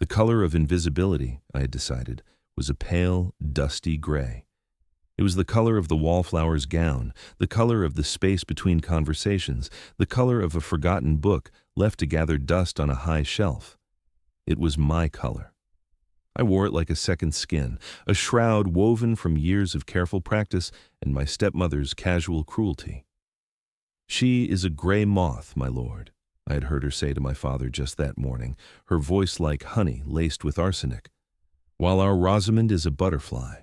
The color of invisibility, I had decided, was a pale, dusty gray. It was the color of the wallflower's gown, the color of the space between conversations, the color of a forgotten book left to gather dust on a high shelf. It was my color. I wore it like a second skin, a shroud woven from years of careful practice and my stepmother's casual cruelty. "She is a gray moth, my lord," I had heard her say to my father just that morning, her voice like honey laced with arsenic, "while our Rosamund is a butterfly.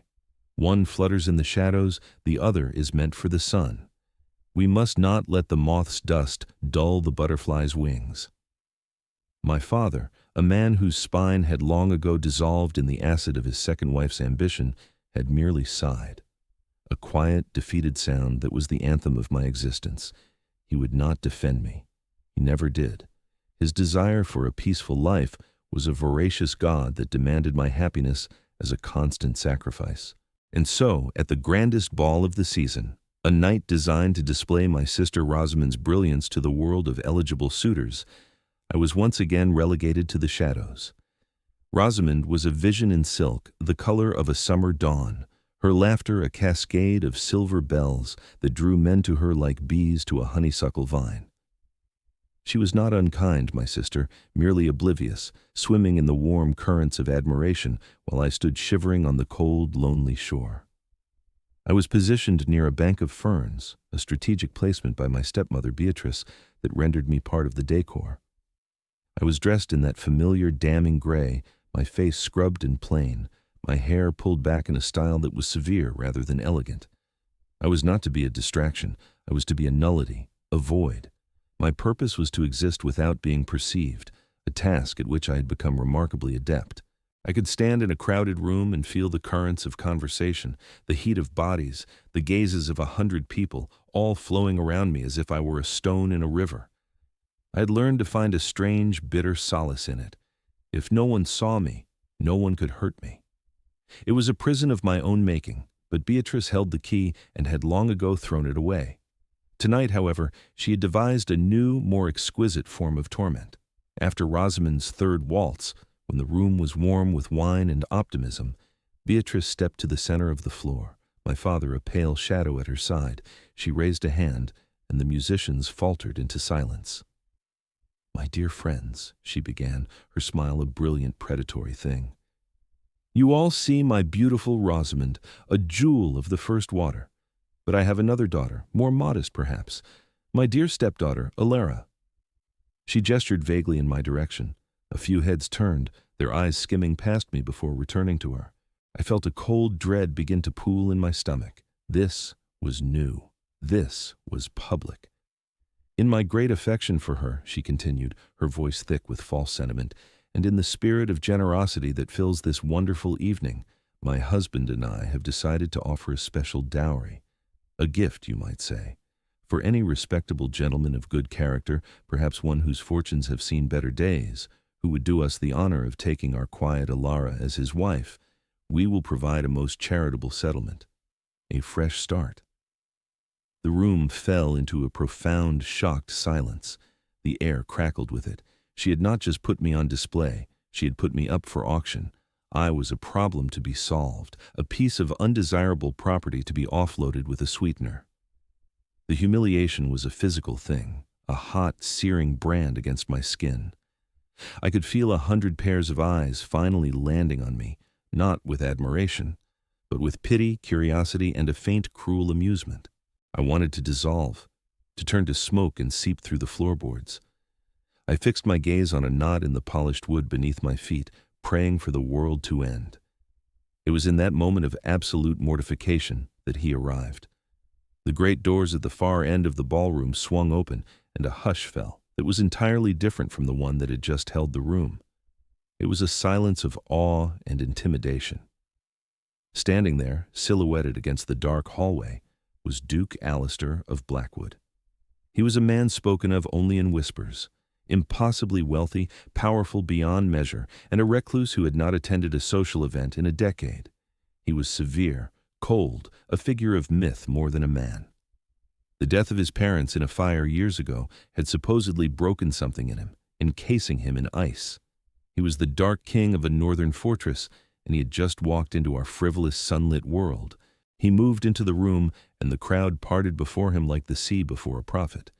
One flutters in the shadows, the other is meant for the sun. We must not let the moth's dust dull the butterfly's wings." My father, a man whose spine had long ago dissolved in the acid of his second wife's ambition, had merely sighed. A quiet, defeated sound that was the anthem of my existence. He would not defend me. He never did. His desire for a peaceful life was a voracious god that demanded my happiness as a constant sacrifice. And so, at the grandest ball of the season, a night designed to display my sister Rosamund's brilliance to the world of eligible suitors, I was once again relegated to the shadows. Rosamund was a vision in silk, the color of a summer dawn, her laughter a cascade of silver bells that drew men to her like bees to a honeysuckle vine. She was not unkind, my sister, merely oblivious, swimming in the warm currents of admiration while I stood shivering on the cold, lonely shore. I was positioned near a bank of ferns, a strategic placement by my stepmother Beatrice that rendered me part of the decor. I was dressed in that familiar damning gray, my face scrubbed and plain, my hair pulled back in a style that was severe rather than elegant. I was not to be a distraction, I was to be a nullity, a void. My purpose was to exist without being perceived, a task at which I had become remarkably adept. I could stand in a crowded room and feel the currents of conversation, the heat of bodies, the gazes of 100 people, all flowing around me as if I were a stone in a river. I had learned to find a strange, bitter solace in it. If no one saw me, no one could hurt me. It was a prison of my own making, but Beatrice held the key and had long ago thrown it away. Tonight, however, she had devised a new, more exquisite form of torment. After Rosamund's third waltz, when the room was warm with wine and optimism, Beatrice stepped to the center of the floor, my father a pale shadow at her side. She raised a hand, and the musicians faltered into silence. "My dear friends," she began, her smile a brilliant predatory thing. "You all see my beautiful Rosamund, a jewel of the first water. But I have another daughter, more modest perhaps, my dear stepdaughter, Alara." She gestured vaguely in my direction. A few heads turned, their eyes skimming past me before returning to her. I felt a cold dread begin to pool in my stomach. This was new. This was public. "In my great affection for her," she continued, her voice thick with false sentiment, "and in the spirit of generosity that fills this wonderful evening, my husband and I have decided to offer a special dowry. A gift, you might say. For any respectable gentleman of good character, perhaps one whose fortunes have seen better days, who would do us the honor of taking our quiet Alara as his wife, we will provide a most charitable settlement. A fresh start." The room fell into a profound, shocked silence. The air crackled with it. She had not just put me on display, she had put me up for auction. I was a problem to be solved, a piece of undesirable property to be offloaded with a sweetener. The humiliation was a physical thing, a hot, searing brand against my skin. I could feel 100 pairs of eyes finally landing on me, not with admiration, but with pity, curiosity, and a faint, cruel amusement. I wanted to dissolve, to turn to smoke and seep through the floorboards. I fixed my gaze on a knot in the polished wood beneath my feet, praying for the world to end. It was in that moment of absolute mortification that he arrived. The great doors at the far end of the ballroom swung open, and a hush fell that was entirely different from the one that had just held the room. It was a silence of awe and intimidation. Standing there, silhouetted against the dark hallway, was Duke Alistair of Blackwood. He was a man spoken of only in whispers, impossibly wealthy, powerful beyond measure, and a recluse who had not attended a social event in a decade. He was severe, cold, a figure of myth more than a man. The death of his parents in a fire years ago had supposedly broken something in him, encasing him in ice. He was the dark king of a northern fortress, and he had just walked into our frivolous, sunlit world. He moved into the room, and the crowd parted before him like the sea before a prophet.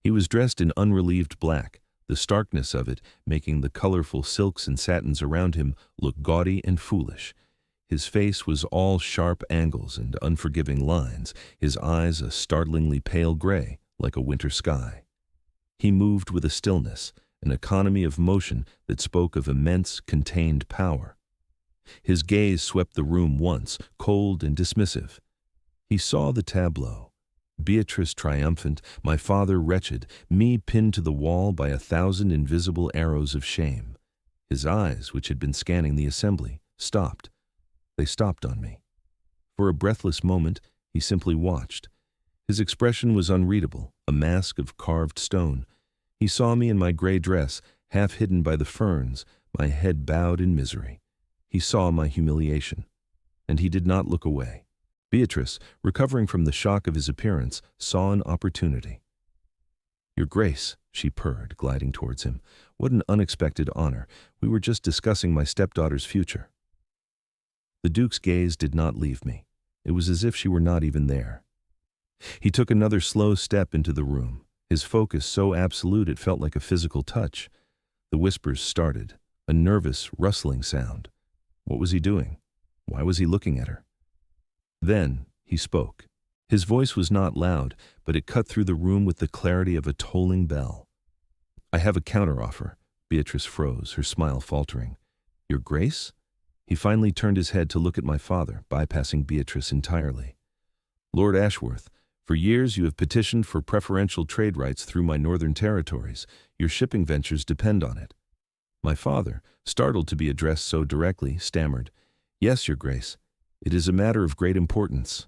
He was dressed in unrelieved black, the starkness of it making the colorful silks and satins around him look gaudy and foolish. His face was all sharp angles and unforgiving lines, his eyes a startlingly pale gray, like a winter sky. He moved with a stillness, an economy of motion that spoke of immense, contained power. His gaze swept the room once, cold and dismissive. He saw the tableau. Beatrice triumphant, my father wretched, me pinned to the wall by 1,000 invisible arrows of shame. His eyes, which had been scanning the assembly, stopped. They stopped on me. For a breathless moment, he simply watched. His expression was unreadable, a mask of carved stone. He saw me in my gray dress, half hidden by the ferns, my head bowed in misery. He saw my humiliation, and he did not look away. Beatrice, recovering from the shock of his appearance, saw an opportunity. "Your Grace," she purred, gliding towards him. "What an unexpected honor. We were just discussing my stepdaughter's future." The Duke's gaze did not leave me. It was as if she were not even there. He took another slow step into the room, his focus so absolute it felt like a physical touch. The whispers started, a nervous, rustling sound. What was he doing? Why was he looking at her? Then he spoke. His voice was not loud, but it cut through the room with the clarity of a tolling bell. "I have a counteroffer." Beatrice froze, her smile faltering. "Your Grace?" He finally turned his head to look at my father, bypassing Beatrice entirely. "Lord Ashworth, for years you have petitioned for preferential trade rights through my northern territories. Your shipping ventures depend on it." My father, startled to be addressed so directly, stammered, "Yes, Your Grace. It is a matter of great importance."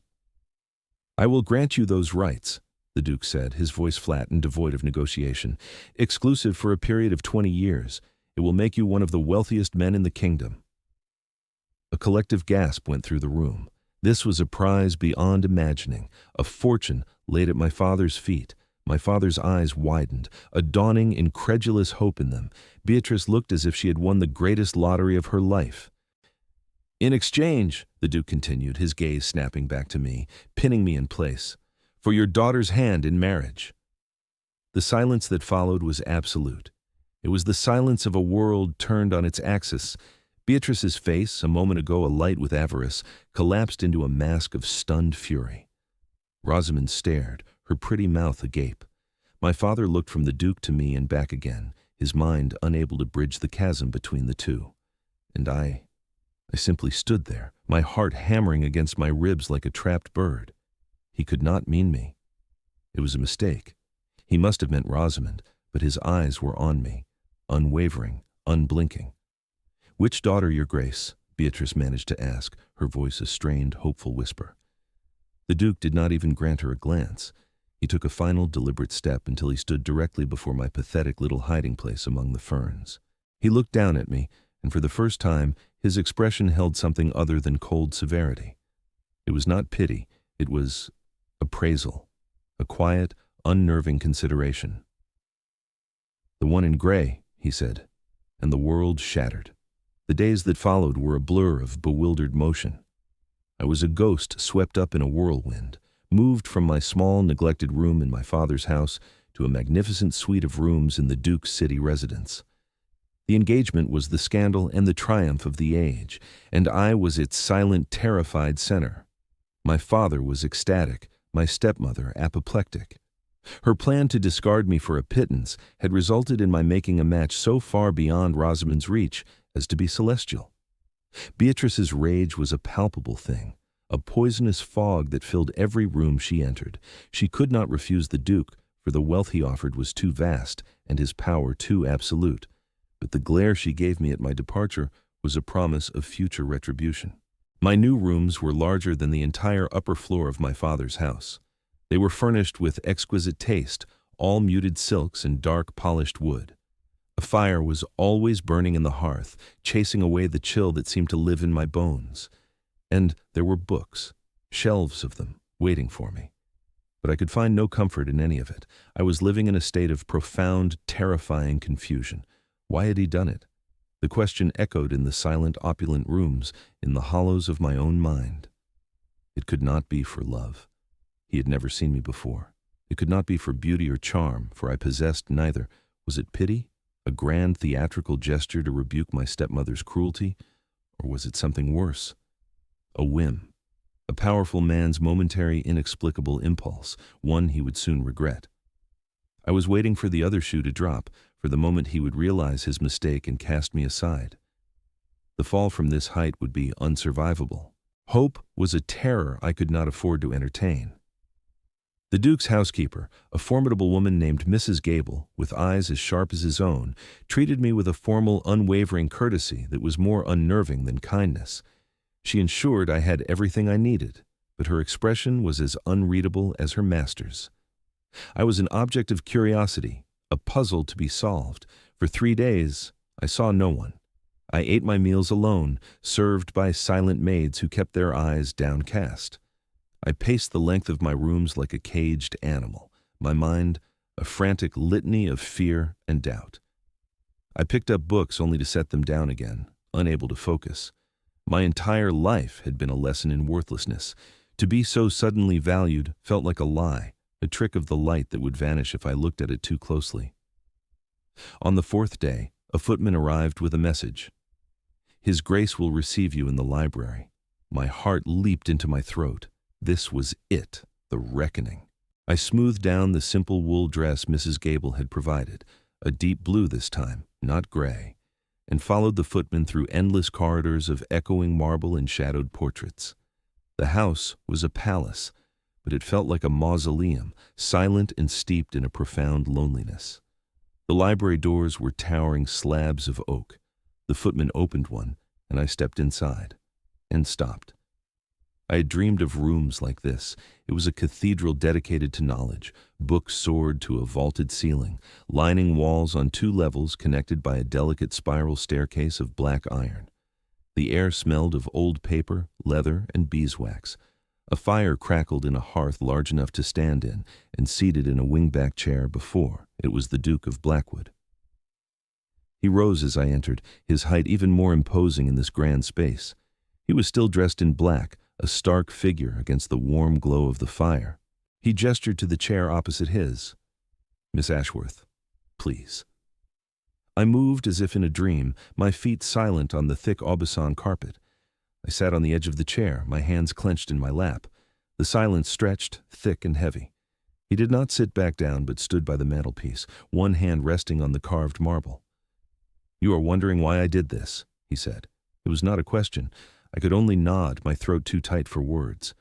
"I will grant you those rights," the Duke said, his voice flat and devoid of negotiation. "Exclusive for a period of 20 years. It will make you one of the wealthiest men in the kingdom." A collective gasp went through the room. This was a prize beyond imagining, a fortune laid at my father's feet. My father's eyes widened, a dawning, incredulous hope in them. Beatrice looked as if she had won the greatest lottery of her life. "In exchange," the Duke continued, his gaze snapping back to me, pinning me in place, "for your daughter's hand in marriage." The silence that followed was absolute. It was the silence of a world turned on its axis. Beatrice's face, a moment ago alight with avarice, collapsed into a mask of stunned fury. Rosamund stared, her pretty mouth agape. My father looked from the Duke to me and back again, his mind unable to bridge the chasm between the two. And I simply stood there, my heart hammering against my ribs like a trapped bird. He could not mean me. It was a mistake. He must have meant Rosamund, but his eyes were on me, unwavering, unblinking. "Which daughter, Your Grace?" Beatrice managed to ask, her voice a strained, hopeful whisper. The Duke did not even grant her a glance. He took a final, deliberate step until he stood directly before my pathetic little hiding place among the ferns. He looked down at me, and for the first time, his expression held something other than cold severity. It was not pity, it was appraisal, a quiet, unnerving consideration. "The one in gray," he said, and the world shattered. The days that followed were a blur of bewildered motion. I was a ghost swept up in a whirlwind, moved from my small, neglected room in my father's house to a magnificent suite of rooms in the Duke's city residence. The engagement was the scandal and the triumph of the age, and I was its silent, terrified center. My father was ecstatic, my stepmother apoplectic. Her plan to discard me for a pittance had resulted in my making a match so far beyond Rosamund's reach as to be celestial. Beatrice's rage was a palpable thing, a poisonous fog that filled every room she entered. She could not refuse the Duke, for the wealth he offered was too vast and his power too absolute. But the glare she gave me at my departure was a promise of future retribution. My new rooms were larger than the entire upper floor of my father's house. They were furnished with exquisite taste, all muted silks and dark polished wood. A fire was always burning in the hearth, chasing away the chill that seemed to live in my bones. And there were books, shelves of them, waiting for me. But I could find no comfort in any of it. I was living in a state of profound, terrifying confusion. Why had he done it? The question echoed in the silent, opulent rooms, in the hollows of my own mind. It could not be for love. He had never seen me before. It could not be for beauty or charm, for I possessed neither. Was it pity? A grand theatrical gesture to rebuke my stepmother's cruelty? Or was it something worse? A whim. A powerful man's momentary, inexplicable impulse, one he would soon regret. I was waiting for the other shoe to drop, for the moment he would realize his mistake and cast me aside. The fall from this height would be unsurvivable. Hope was a terror I could not afford to entertain. The Duke's housekeeper, a formidable woman named Mrs. Gable, with eyes as sharp as his own, treated me with a formal, unwavering courtesy that was more unnerving than kindness. She ensured I had everything I needed, but her expression was as unreadable as her master's. I was an object of curiosity, a puzzle to be solved. For 3 days, I saw no one. I ate my meals alone, served by silent maids who kept their eyes downcast. I paced the length of my rooms like a caged animal, my mind a frantic litany of fear and doubt. I picked up books only to set them down again, unable to focus. My entire life had been a lesson in worthlessness. To be so suddenly valued felt like a lie, a trick of the light that would vanish if I looked at it too closely. On the 4th day, a footman arrived with a message. "His Grace will receive you in the library." My heart leaped into my throat. This was it, the reckoning. I smoothed down the simple wool dress Mrs. Gable had provided, a deep blue this time, not gray, and followed the footman through endless corridors of echoing marble and shadowed portraits. The house was a palace, but it felt like a mausoleum, silent and steeped in a profound loneliness. The library doors were towering slabs of oak. The footman opened one, and I stepped inside, and stopped. I had dreamed of rooms like this. It was a cathedral dedicated to knowledge, books soared to a vaulted ceiling, lining walls on 2 levels connected by a delicate spiral staircase of black iron. The air smelled of old paper, leather, and beeswax. A fire crackled in a hearth large enough to stand in, and seated in a wingback chair before, it was the Duke of Blackwood. He rose as I entered, his height even more imposing in this grand space. He was still dressed in black, a stark figure against the warm glow of the fire. He gestured to the chair opposite his. "Miss Ashworth, please." I moved as if in a dream, my feet silent on the thick Aubusson carpet. I sat on the edge of the chair, my hands clenched in my lap. The silence stretched, thick and heavy. He did not sit back down, but stood by the mantelpiece, one hand resting on the carved marble. "You are wondering why I did this," he said. It was not a question. I could only nod, my throat too tight for words.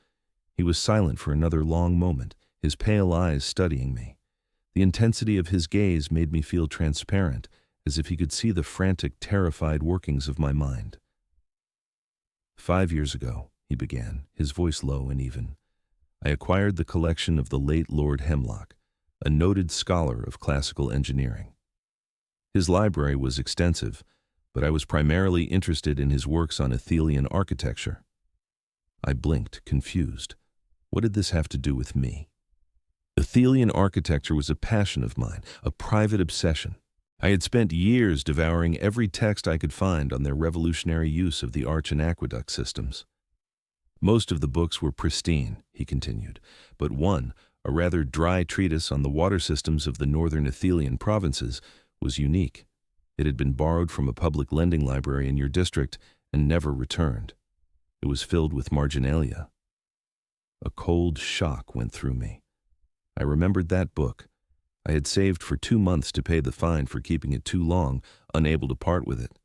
He was silent for another long moment, his pale eyes studying me. The intensity of his gaze made me feel transparent, as if he could see the frantic, terrified workings of my mind. "5 years ago," he began, his voice low and even, "I acquired the collection of the late Lord Hemlock, a noted scholar of classical engineering. His library was extensive, but I was primarily interested in his works on Athenian architecture." I blinked, confused. What did this have to do with me? Athenian architecture was a passion of mine, a private obsession. I had spent years devouring every text I could find on their revolutionary use of the arch and aqueduct systems. "Most of the books were pristine," he continued, "but one, a rather dry treatise on the water systems of the northern Athenian provinces, was unique. It had been borrowed from a public lending library in your district and never returned. It was filled with marginalia." A cold shock went through me. I remembered that book. I had saved for 2 months to pay the fine for keeping it too long, unable to part with it.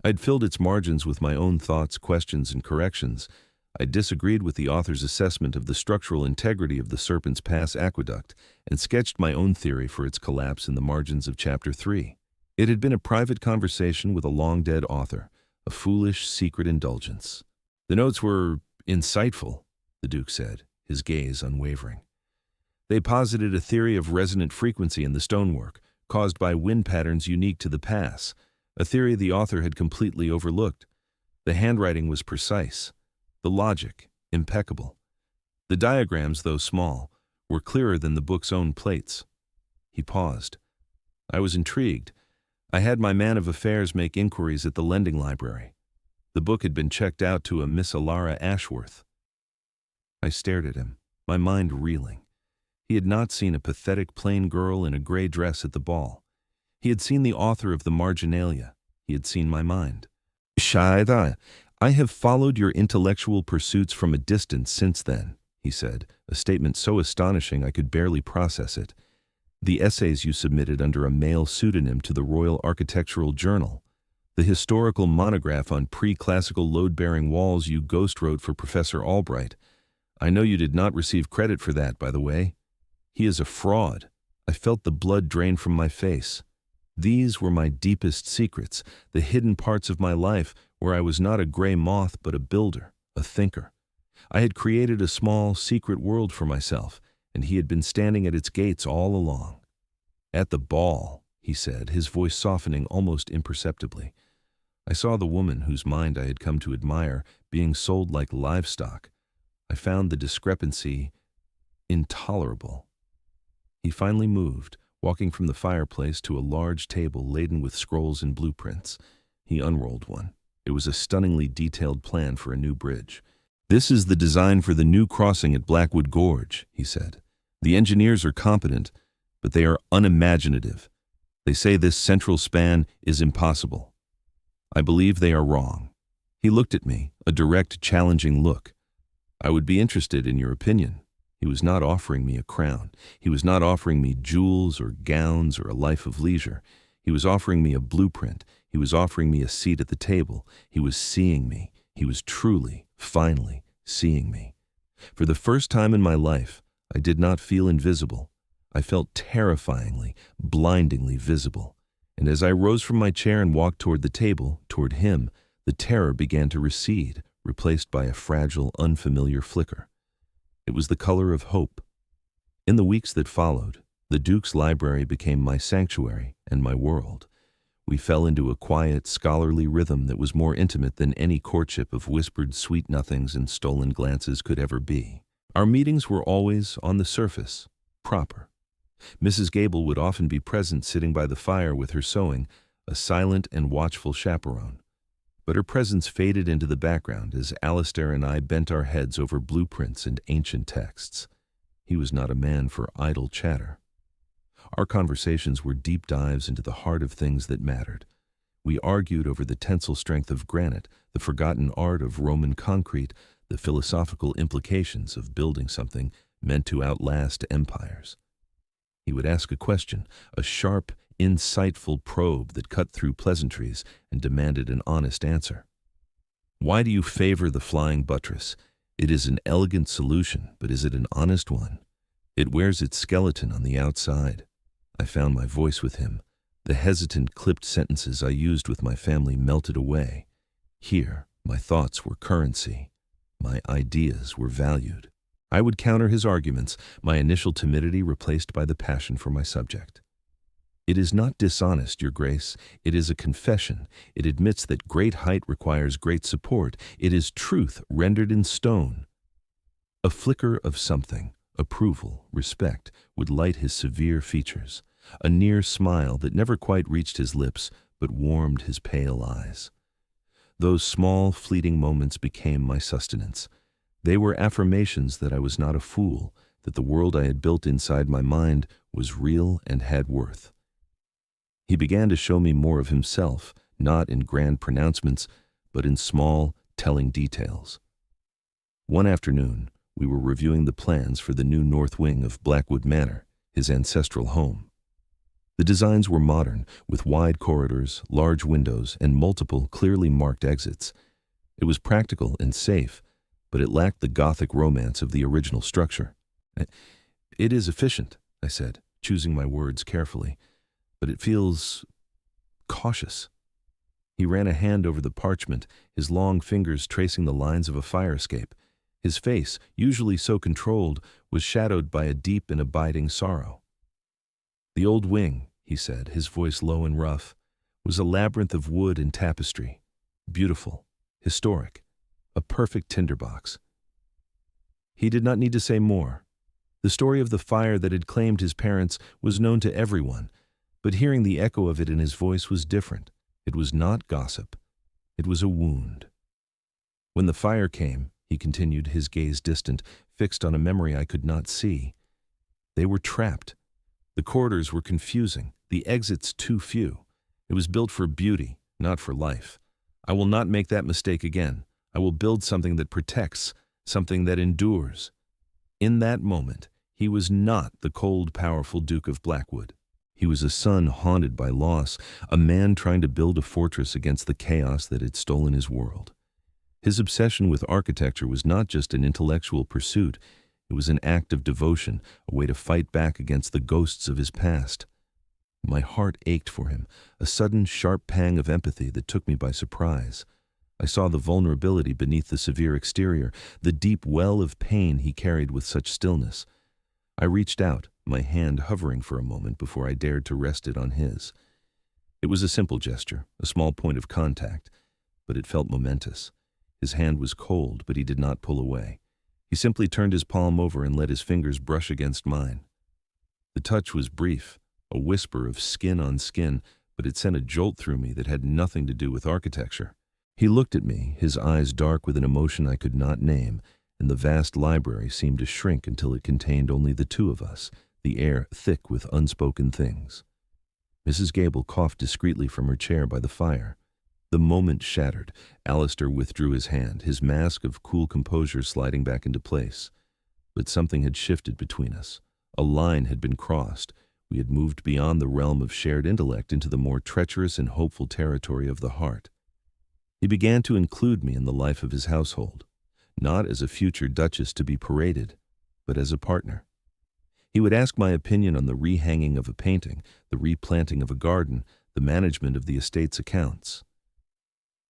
I had filled its margins with my own thoughts, questions, and corrections. I disagreed with the author's assessment of the structural integrity of the Serpent's Pass aqueduct and sketched my own theory for its collapse in the margins of Chapter 3. It had been a private conversation with a long-dead author, a foolish, secret indulgence. "The notes were insightful," the Duke said, his gaze unwavering. "They posited a theory of resonant frequency in the stonework, caused by wind patterns unique to the pass, a theory the author had completely overlooked. The handwriting was precise, the logic impeccable. The diagrams, though small, were clearer than the book's own plates." He paused. I was intrigued. I had my man of affairs make inquiries at the lending library. The book had been checked out to a Miss Alara Ashworth. I stared at him, my mind reeling. He had not seen a pathetic plain girl in a gray dress at the ball. He had seen the author of the Marginalia. He had seen my mind. Sighed, I have followed your intellectual pursuits from a distance since then, he said, a statement so astonishing I could barely process it. The essays you submitted under a male pseudonym to the Royal Architectural Journal. The historical monograph on pre-classical load-bearing walls you ghost-wrote for Professor Albright. I know you did not receive credit for that, by the way. He is a fraud. I felt the blood drain from my face. These were my deepest secrets, the hidden parts of my life where I was not a gray moth but a builder, a thinker. I had created a small, secret world for myself, and he had been standing at its gates all along. At the ball, he said, his voice softening almost imperceptibly. I saw the woman whose mind I had come to admire being sold like livestock. I found the discrepancy intolerable. He finally moved, walking from the fireplace to a large table laden with scrolls and blueprints. He unrolled one. It was a stunningly detailed plan for a new bridge. This is the design for the new crossing at Blackwood Gorge, he said. The engineers are competent, but they are unimaginative. They say this central span is impossible. I believe they are wrong. He looked at me, a direct, challenging look. I would be interested in your opinion. He was not offering me a crown. He was not offering me jewels or gowns or a life of leisure. He was offering me a blueprint. He was offering me a seat at the table. He was seeing me. He was truly, finally, seeing me. For the first time in my life, I did not feel invisible. I felt terrifyingly, blindingly visible. And as I rose from my chair and walked toward the table, toward him, the terror began to recede, replaced by a fragile, unfamiliar flicker. It was the color of hope. In the weeks that followed, the Duke's library became my sanctuary and my world. We fell into a quiet, scholarly rhythm that was more intimate than any courtship of whispered sweet nothings and stolen glances could ever be. Our meetings were always, on the surface, proper. Mrs. Gable would often be present sitting by the fire with her sewing, a silent and watchful chaperone. But her presence faded into the background as Alistair and I bent our heads over blueprints and ancient texts. He was not a man for idle chatter. Our conversations were deep dives into the heart of things that mattered. We argued over the tensile strength of granite, the forgotten art of Roman concrete, the philosophical implications of building something meant to outlast empires. He would ask a question, a sharp, insightful probe that cut through pleasantries and demanded an honest answer. Why do you favor the flying buttress? It is an elegant solution, but is it an honest one? It wears its skeleton on the outside. I found my voice with him. The hesitant, clipped sentences I used with my family melted away. Here, my thoughts were currency. My ideas were valued. I would counter his arguments, my initial timidity replaced by the passion for my subject. It is not dishonest, Your Grace. It is a confession. It admits that great height requires great support. It is truth rendered in stone. A flicker of something, approval, respect, would light his severe features. A near smile that never quite reached his lips, but warmed his pale eyes. Those small, fleeting moments became my sustenance. They were affirmations that I was not a fool, that the world I had built inside my mind was real and had worth. He began to show me more of himself, not in grand pronouncements, but in small, telling details. One afternoon, we were reviewing the plans for the new north wing of Blackwood Manor, his ancestral home. The designs were modern, with wide corridors, large windows, and multiple, clearly marked exits. It was practical and safe, but it lacked the Gothic romance of the original structure. It is efficient, I said, choosing my words carefully, but it feels cautious. He ran a hand over the parchment, his long fingers tracing the lines of a fire escape. His face, usually so controlled, was shadowed by a deep and abiding sorrow. The old wing, he said, his voice low and rough, was a labyrinth of wood and tapestry, beautiful, historic, a perfect tinderbox. He did not need to say more. The story of the fire that had claimed his parents was known to everyone, but hearing the echo of it in his voice was different. It was not gossip. It was a wound. When the fire came, he continued, his gaze distant, fixed on a memory I could not see. They were trapped. The corridors were confusing, the exits too few. It was built for beauty, not for life. I will not make that mistake again. I will build something that protects, something that endures. In that moment, he was not the cold, powerful Duke of Blackwood. He was a son haunted by loss, a man trying to build a fortress against the chaos that had stolen his world. His obsession with architecture was not just an intellectual pursuit, it was an act of devotion, a way to fight back against the ghosts of his past. My heart ached for him, a sudden sharp pang of empathy that took me by surprise. I saw the vulnerability beneath the severe exterior, the deep well of pain he carried with such stillness. I reached out, my hand hovering for a moment before I dared to rest it on his. It was a simple gesture, a small point of contact, but it felt momentous. His hand was cold, but he did not pull away. He simply turned his palm over and let his fingers brush against mine. The touch was brief, a whisper of skin on skin, but it sent a jolt through me that had nothing to do with architecture. He looked at me, his eyes dark with an emotion I could not name, and the vast library seemed to shrink until it contained only the two of us, the air thick with unspoken things. Mrs. Gable coughed discreetly from her chair by the fire. The moment shattered. Alistair withdrew his hand, his mask of cool composure sliding back into place. But something had shifted between us. A line had been crossed. We had moved beyond the realm of shared intellect into the more treacherous and hopeful territory of the heart. He began to include me in the life of his household, not as a future duchess to be paraded, but as a partner. He would ask my opinion on the rehanging of a painting, the replanting of a garden, the management of the estate's accounts.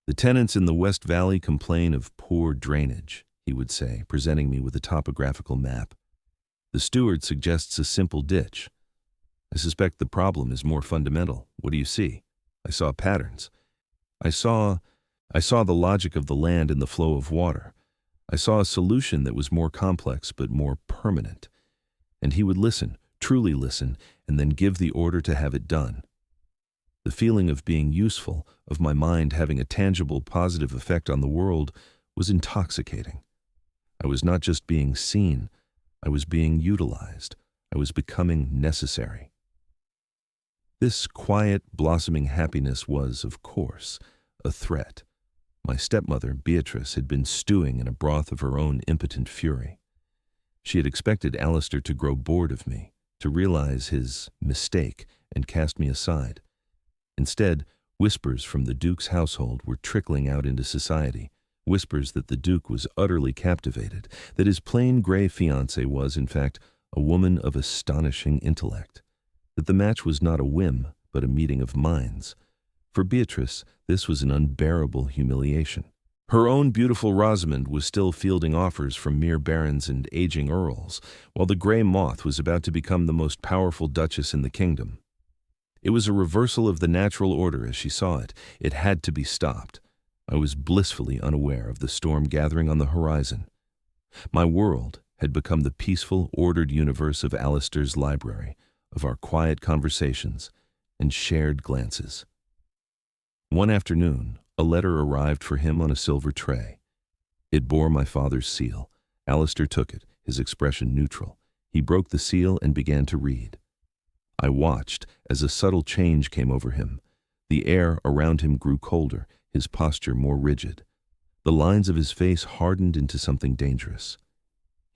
"The tenants in the West Valley complain of poor drainage," he would say, presenting me with a topographical map. "The steward suggests a simple ditch. I suspect the problem is more fundamental. What do you see?" I saw patterns. I saw the logic of the land and the flow of water. I saw a solution that was more complex but more permanent. And he would listen, truly listen, and then give the order to have it done. The feeling of being useful, of my mind having a tangible, positive effect on the world, was intoxicating. I was not just being seen, I was being utilized. I was becoming necessary. This quiet, blossoming happiness was, of course, a threat. My stepmother, Beatrice, had been stewing in a broth of her own impotent fury. She had expected Alistair to grow bored of me, to realize his mistake and cast me aside. Instead, whispers from the Duke's household were trickling out into society, whispers that the Duke was utterly captivated, that his plain gray fiancée was, in fact, a woman of astonishing intellect, that the match was not a whim, but a meeting of minds. For Beatrice, this was an unbearable humiliation. Her own beautiful Rosamund was still fielding offers from mere barons and aging earls, while the gray moth was about to become the most powerful duchess in the kingdom. It was a reversal of the natural order as she saw it. It had to be stopped. I was blissfully unaware of the storm gathering on the horizon. My world had become the peaceful, ordered universe of Alistair's library, of our quiet conversations and shared glances. One afternoon, a letter arrived for him on a silver tray. It bore my father's seal. Alistair took it, his expression neutral. He broke the seal and began to read. I watched as a subtle change came over him. The air around him grew colder, his posture more rigid. The lines of his face hardened into something dangerous.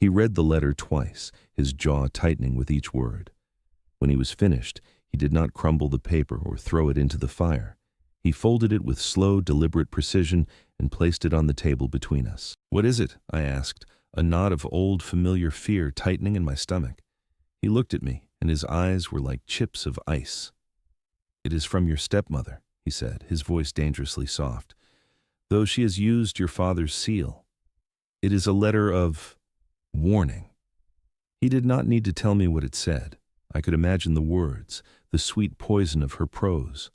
He read the letter twice, his jaw tightening with each word. When he was finished, he did not crumble the paper or throw it into the fire. He folded it with slow, deliberate precision and placed it on the table between us. "What is it?" I asked, a knot of old, familiar fear tightening in my stomach. He looked at me, and his eyes were like chips of ice. "It is from your stepmother," he said, his voice dangerously soft, "though she has used your father's seal. It is a letter of warning." He did not need to tell me what it said. I could imagine the words, the sweet poison of her prose.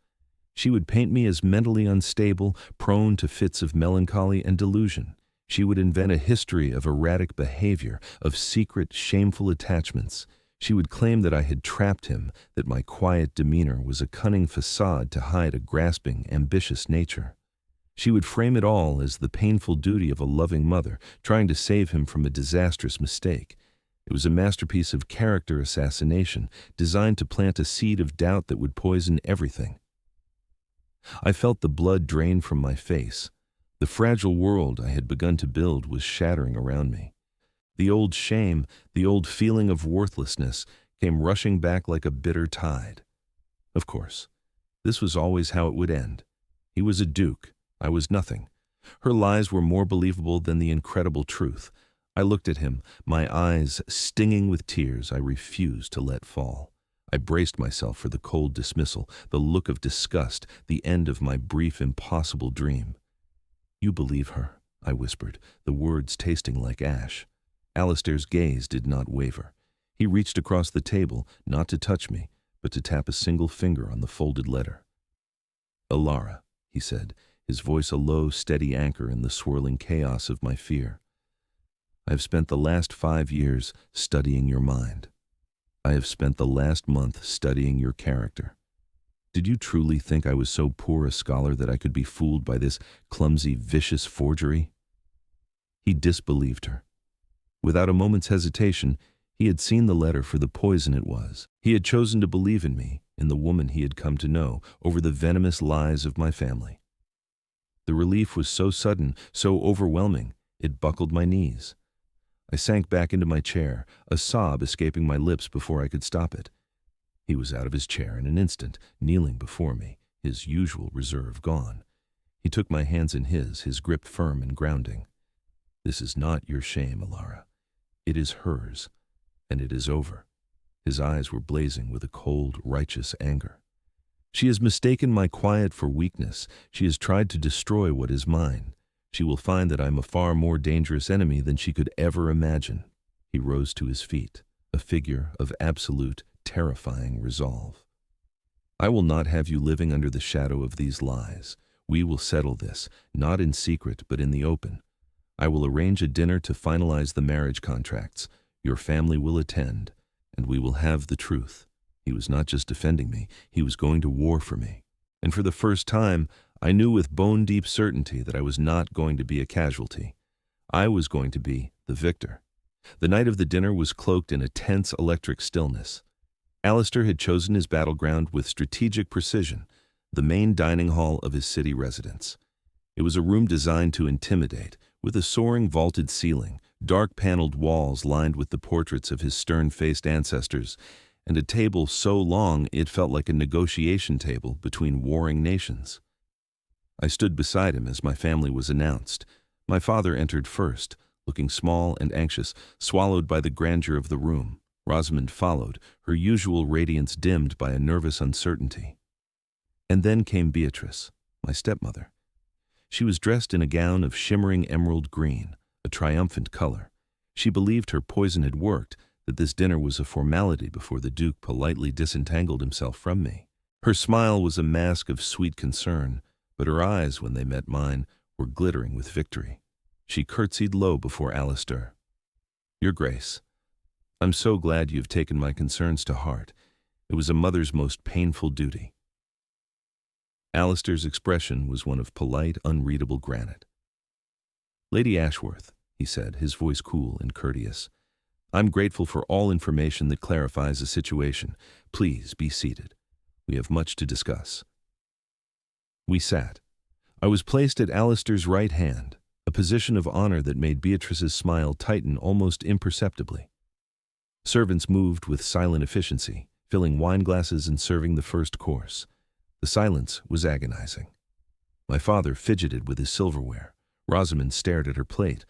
She would paint me as mentally unstable, prone to fits of melancholy and delusion. She would invent a history of erratic behavior, of secret, shameful attachments. She would claim that I had trapped him, that my quiet demeanor was a cunning facade to hide a grasping, ambitious nature. She would frame it all as the painful duty of a loving mother, trying to save him from a disastrous mistake. It was a masterpiece of character assassination, designed to plant a seed of doubt that would poison everything. I felt the blood drain from my face. The fragile world I had begun to build was shattering around me. The old shame, the old feeling of worthlessness, came rushing back like a bitter tide. Of course, this was always how it would end. He was a duke. I was nothing. Her lies were more believable than the incredible truth. I looked at him, my eyes stinging with tears I refused to let fall. I braced myself for the cold dismissal, the look of disgust, the end of my brief, impossible dream. "You believe her," I whispered, the words tasting like ash. Alistair's gaze did not waver. He reached across the table, not to touch me, but to tap a single finger on the folded letter. "Alara," he said, his voice a low, steady anchor in the swirling chaos of my fear. "I have spent the last 5 years studying your mind. I have spent the last month studying your character. Did you truly think I was so poor a scholar that I could be fooled by this clumsy, vicious forgery?" He disbelieved her. Without a moment's hesitation, he had seen the letter for the poison it was. He had chosen to believe in me, in the woman he had come to know, over the venomous lies of my family. The relief was so sudden, so overwhelming, it buckled my knees. I sank back into my chair, a sob escaping my lips before I could stop it. He was out of his chair in an instant, kneeling before me, his usual reserve gone. He took my hands in his grip firm and grounding. "This is not your shame, Alara. It is hers, and it is over." His eyes were blazing with a cold, righteous anger. "She has mistaken my quiet for weakness. She has tried to destroy what is mine. She will find that I am a far more dangerous enemy than she could ever imagine." He rose to his feet, a figure of absolute, terrifying resolve. "I will not have you living under the shadow of these lies. We will settle this, not in secret, but in the open. I will arrange a dinner to finalize the marriage contracts. Your family will attend, and we will have the truth." He was not just defending me, he was going to war for me. And for the first time, I knew with bone-deep certainty that I was not going to be a casualty. I was going to be the victor. The night of the dinner was cloaked in a tense electric stillness. Alistair had chosen his battleground with strategic precision, the main dining hall of his city residence. It was a room designed to intimidate, with a soaring vaulted ceiling, dark paneled walls lined with the portraits of his stern-faced ancestors, and a table so long it felt like a negotiation table between warring nations. I stood beside him as my family was announced. My father entered first, looking small and anxious, swallowed by the grandeur of the room. Rosamund followed, her usual radiance dimmed by a nervous uncertainty. And then came Beatrice, my stepmother. She was dressed in a gown of shimmering emerald green, a triumphant color. She believed her poison had worked, that this dinner was a formality before the Duke politely disentangled himself from me. Her smile was a mask of sweet concern, but her eyes, when they met mine, were glittering with victory. She curtsied low before Alistair. "Your Grace, I'm so glad you've taken my concerns to heart. It was a mother's most painful duty." Alistair's expression was one of polite, unreadable granite. "Lady Ashworth," he said, his voice cool and courteous, "I'm grateful for all information that clarifies the situation. Please be seated. We have much to discuss." We sat. I was placed at Alistair's right hand, a position of honor that made Beatrice's smile tighten almost imperceptibly. Servants moved with silent efficiency, filling wine glasses and serving the first course. The silence was agonizing. My father fidgeted with his silverware. Rosamund stared at her plate.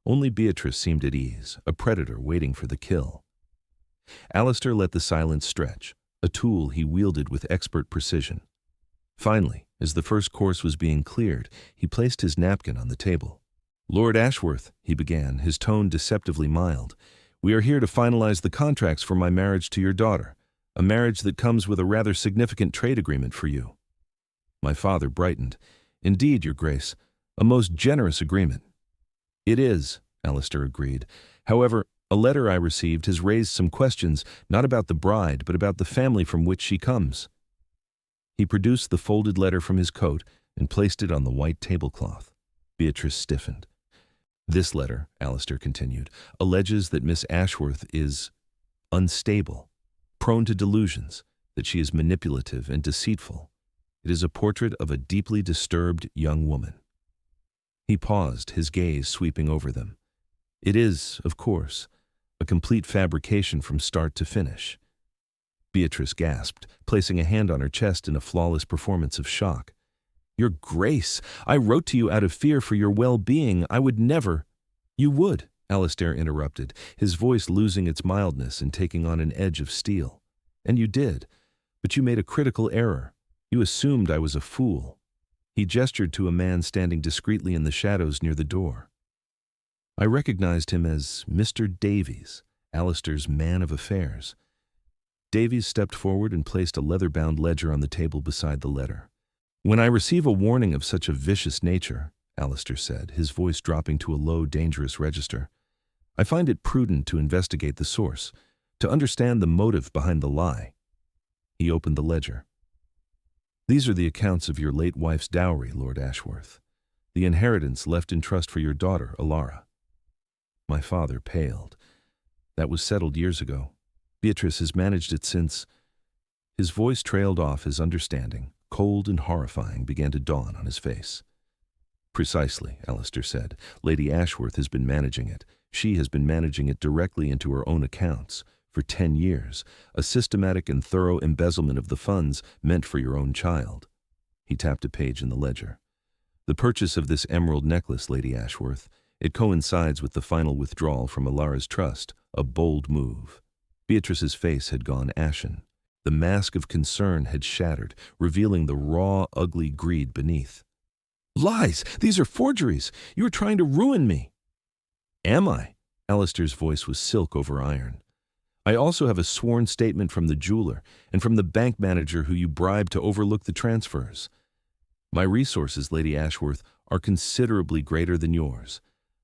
Only Beatrice seemed at ease, a predator waiting for the kill. Alistair let the silence stretch, a tool he wielded with expert precision. Finally, as the first course was being cleared, he placed his napkin on the table. "Lord Ashworth," he began, his tone deceptively mild, "we are here to finalize the contracts for my marriage to your daughter, a marriage that comes with a rather significant trade agreement for you." My father brightened. "Indeed, Your Grace, a most generous agreement." "It is," Alistair agreed. "However, A letter I received has raised some questions, not about the bride, but about the family from which she comes." He produced the folded letter from his coat and placed it on the white tablecloth. Beatrice stiffened. "This letter," Alistair continued, "alleges that Miss Ashworth is unstable, prone to delusions, that she is manipulative and deceitful. It is a portrait of a deeply disturbed young woman." He paused, his gaze sweeping over them. "It is, of course, a complete fabrication from start to finish." Beatrice gasped, placing a hand on her chest in a flawless performance of shock. "Your Grace, I wrote to you out of fear for your well-being. I would never—" "You would," Alistair interrupted, his voice losing its mildness and taking on an edge of steel. "And you did. But you made a critical error. You assumed I was a fool." He gestured to a man standing discreetly in the shadows near the door. I recognized him as Mr. Davies, Alistair's man of affairs. Davies stepped forward and placed a leather-bound ledger on the table beside the letter. "When I receive a warning of such a vicious nature," Alistair said, his voice dropping to a low, dangerous register, "I find it prudent to investigate the source, to understand the motive behind the lie." He opened the ledger. "These are the accounts of your late wife's dowry, Lord Ashworth, the inheritance left in trust for your daughter, Alara." My father paled. "That was settled years ago. Beatrice has managed it since—" His voice trailed off as understanding, cold and horrifying, began to dawn on his face. "Precisely," Alistair said. "Lady Ashworth has been managing it. She has been managing it directly into her own accounts. For 10 years, a systematic and thorough embezzlement of the funds meant for your own child." He tapped a page in the ledger. "The purchase of this emerald necklace, Lady Ashworth, it coincides with the final withdrawal from Alara's trust, a bold move." Beatrice's face had gone ashen. The mask of concern had shattered, revealing the raw, ugly greed beneath. "Lies! These are forgeries! You are trying to ruin me!" "Am I?" Alistair's voice was silk over iron. "I also have a sworn statement from the jeweler and from the bank manager who you bribed to overlook the transfers. My resources, Lady Ashworth, are considerably greater than yours.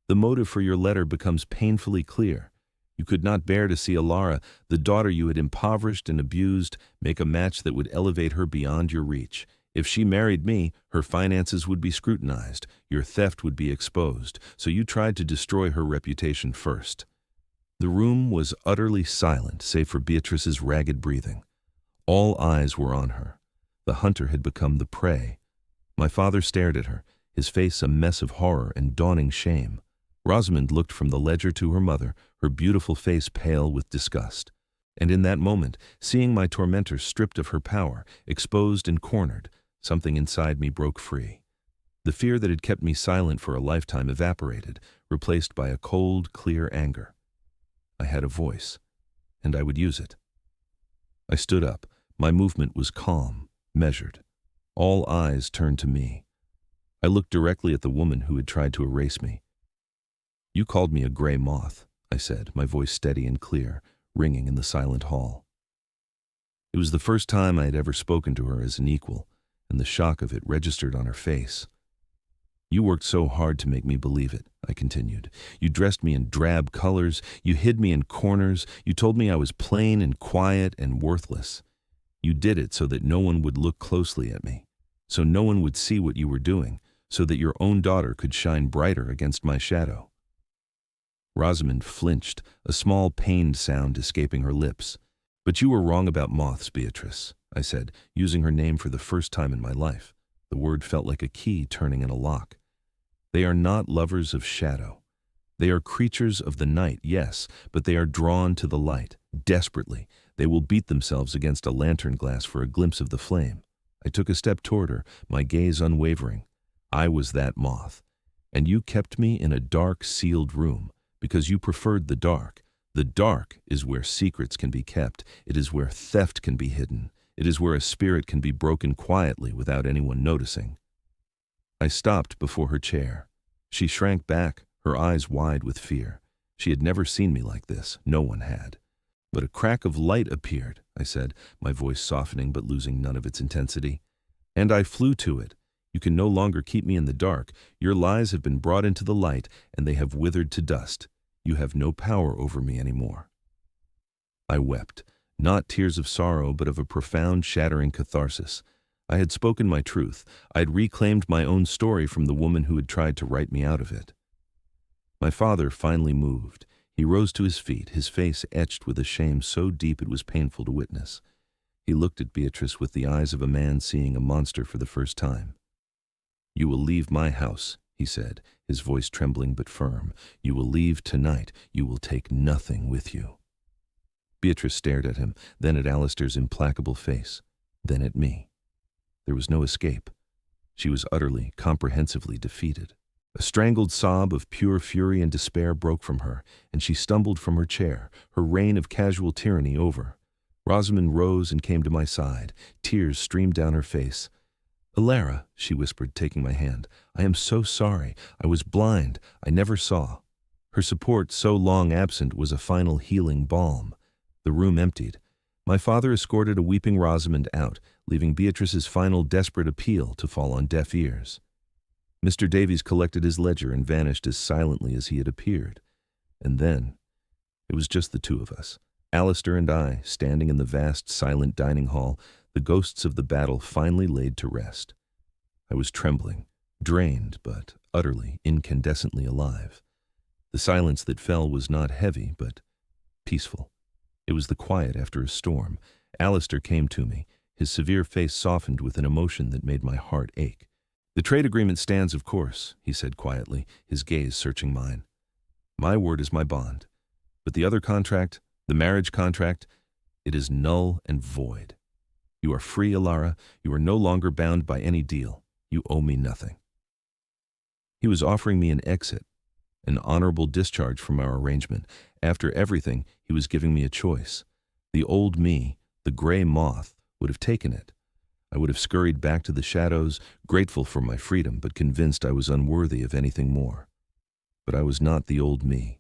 The motive for your letter becomes painfully clear. You could not bear to see Alara, the daughter you had impoverished and abused, make a match that would elevate her beyond your reach. If she married me, her finances would be scrutinized, your theft would be exposed, so you tried to destroy her reputation first." The room was utterly silent, save for Beatrice's ragged breathing. All eyes were on her. The hunter had become the prey. My father stared at her, his face a mess of horror and dawning shame. Rosamund looked from the ledger to her mother, her beautiful face pale with disgust. And in that moment, seeing my tormentor stripped of her power, exposed and cornered, something inside me broke free. The fear that had kept me silent for a lifetime evaporated, replaced by a cold, clear anger. I had a voice, and I would use it. I stood up. My movement was calm, measured. All eyes turned to me. I looked directly at the woman who had tried to erase me. "You called me a gray moth," I said, my voice steady and clear, ringing in the silent hall. It was the first time I had ever spoken to her as an equal, and the shock of it registered on her face. "You worked so hard to make me believe it," I continued. "You dressed me in drab colors, you hid me in corners, you told me I was plain and quiet and worthless. You did it so that no one would look closely at me, so no one would see what you were doing, so that your own daughter could shine brighter against my shadow." Rosamund flinched, a small pained sound escaping her lips. "But you were wrong about moths, Beatrice," I said, using her name for the first time in my life. The word felt like a key turning in a lock. "They are not lovers of shadow. They are creatures of the night, yes, but they are drawn to the light, desperately. They will beat themselves against a lantern glass for a glimpse of the flame." I took a step toward her, my gaze unwavering. "I was that moth, and you kept me in a dark, sealed room, because you preferred the dark. The dark is where secrets can be kept. It is where theft can be hidden. It is where a spirit can be broken quietly without anyone noticing." I stopped before her chair. She shrank back, her eyes wide with fear. She had never seen me like this. No one had. "But a crack of light appeared," I said, my voice softening but losing none of its intensity. "And I flew to it. You can no longer keep me in the dark. Your lies have been brought into the light, and they have withered to dust. You have no power over me anymore." I wept, not tears of sorrow, but of a profound, shattering catharsis. I had spoken my truth. I had reclaimed my own story from the woman who had tried to write me out of it. My father finally moved. He rose to his feet, his face etched with a shame so deep it was painful to witness. He looked at Beatrice with the eyes of a man seeing a monster for the first time. "You will leave my house," he said, his voice trembling but firm. "You will leave tonight. You will take nothing with you." Beatrice stared at him, then at Alistair's implacable face, then at me. There was no escape. She was utterly, comprehensively defeated. A strangled sob of pure fury and despair broke from her, and she stumbled from her chair, her reign of casual tyranny over. Rosamund rose and came to my side. Tears streamed down her face. "Alara," she whispered, taking my hand, "I am so sorry. I was blind. I never saw." Her support, so long absent, was a final healing balm. The room emptied. My father escorted a weeping Rosamund out, leaving Beatrice's final desperate appeal to fall on deaf ears. Mr. Davies collected his ledger and vanished as silently as he had appeared. And then, it was just the two of us, Alistair and I, standing in the vast, silent dining hall, the ghosts of the battle finally laid to rest. I was trembling, drained, but utterly, incandescently alive. The silence that fell was not heavy, but peaceful. It was the quiet after a storm. Alistair came to me, his severe face softened with an emotion that made my heart ache. "The trade agreement stands, of course," he said quietly, his gaze searching mine. "My word is my bond. But the other contract, the marriage contract, it is null and void. You are free, Alara. You are no longer bound by any deal. You owe me nothing." He was offering me an exit, an honorable discharge from our arrangement. After everything, he was giving me a choice. The old me, the gray moth, would have taken it. I would have scurried back to the shadows, grateful for my freedom, but convinced I was unworthy of anything more. But I was not the old me.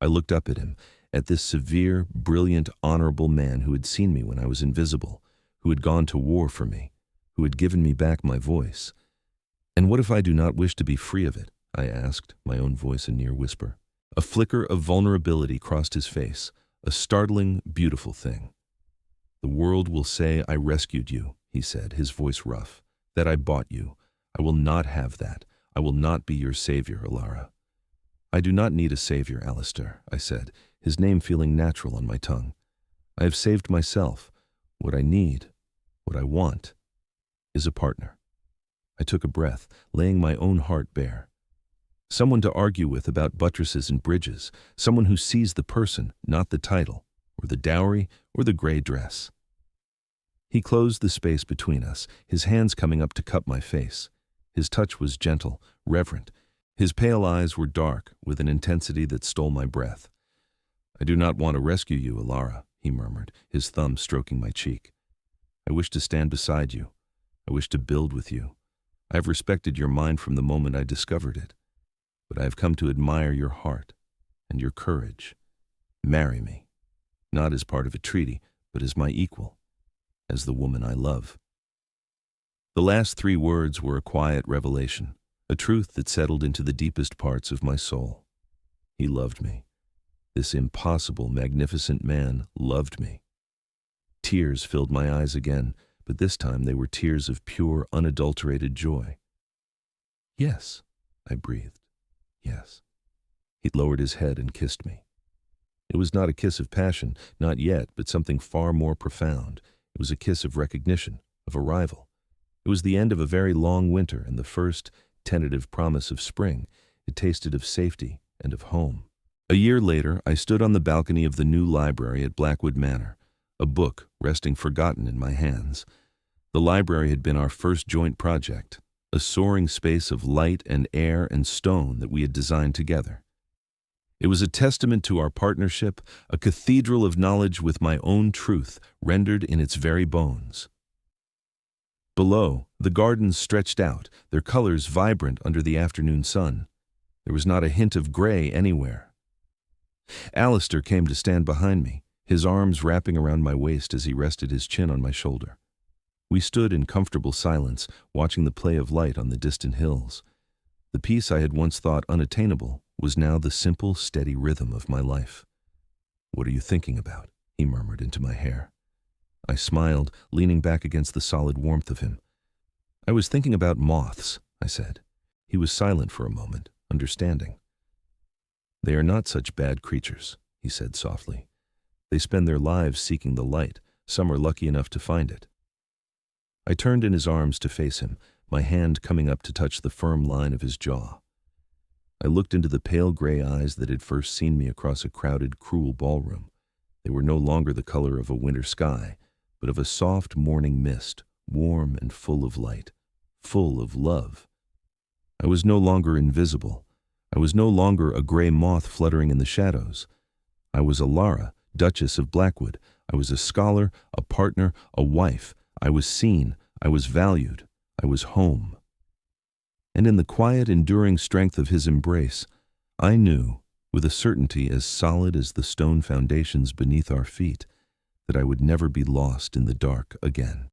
I looked up at him, at this severe, brilliant, honorable man who had seen me when I was invisible, who had gone to war for me, who had given me back my voice. "And what if I do not wish to be free of it?" I asked, my own voice a near whisper. A flicker of vulnerability crossed his face, a startling, beautiful thing. "The world will say I rescued you," he said, his voice rough, "that I bought you. I will not have that. I will not be your savior, Alara." "I do not need a savior, Alistair," I said, his name feeling natural on my tongue. "I have saved myself. What I need, what I want, is a partner." I took a breath, laying my own heart bare. Someone to argue with about buttresses and bridges, someone who sees the person, not the title, or the dowry, or the gray dress. He closed the space between us, his hands coming up to cup my face. His touch was gentle, reverent. His pale eyes were dark, with an intensity that stole my breath. "I do not want to rescue you, Alara," he murmured, his thumb stroking my cheek. "I wish to stand beside you. I wish to build with you. I have respected your mind from the moment I discovered it. But I have come to admire your heart and your courage. Marry me, not as part of a treaty, but as my equal, as the woman I love." The last 3 words were a quiet revelation, a truth that settled into the deepest parts of my soul. He loved me. This impossible, magnificent man loved me. Tears filled my eyes again, but this time they were tears of pure, unadulterated joy. "Yes," I breathed. "Yes." He lowered his head and kissed me. It was not a kiss of passion, not yet, but something far more profound. It was a kiss of recognition, of arrival. It was the end of a very long winter and the first tentative promise of spring. It tasted of safety and of home. A year later, I stood on the balcony of the new library at Blackwood Manor, a book resting forgotten in my hands. The library had been our first joint project, a soaring space of light and air and stone that we had designed together. It was a testament to our partnership, a cathedral of knowledge with my own truth rendered in its very bones. Below, the gardens stretched out, their colors vibrant under the afternoon sun. There was not a hint of gray anywhere. Alistair came to stand behind me, his arms wrapping around my waist as he rested his chin on my shoulder. We stood in comfortable silence, watching the play of light on the distant hills. The peace I had once thought unattainable was now the simple, steady rhythm of my life. "What are you thinking about?" he murmured into my hair. I smiled, leaning back against the solid warmth of him. "I was thinking about moths," I said. He was silent for a moment, understanding. "They are not such bad creatures," he said softly. "They spend their lives seeking the light. Some are lucky enough to find it." I turned in his arms to face him, my hand coming up to touch the firm line of his jaw. I looked into the pale gray eyes that had first seen me across a crowded, cruel ballroom. They were no longer the color of a winter sky, but of a soft morning mist, warm and full of light, full of love. I was no longer invisible. I was no longer a gray moth fluttering in the shadows. I was Alara, Duchess of Blackwood. I was a scholar, a partner, a wife. I was seen. I was valued. I was home. And in the quiet, enduring strength of his embrace, I knew, with a certainty as solid as the stone foundations beneath our feet, that I would never be lost in the dark again.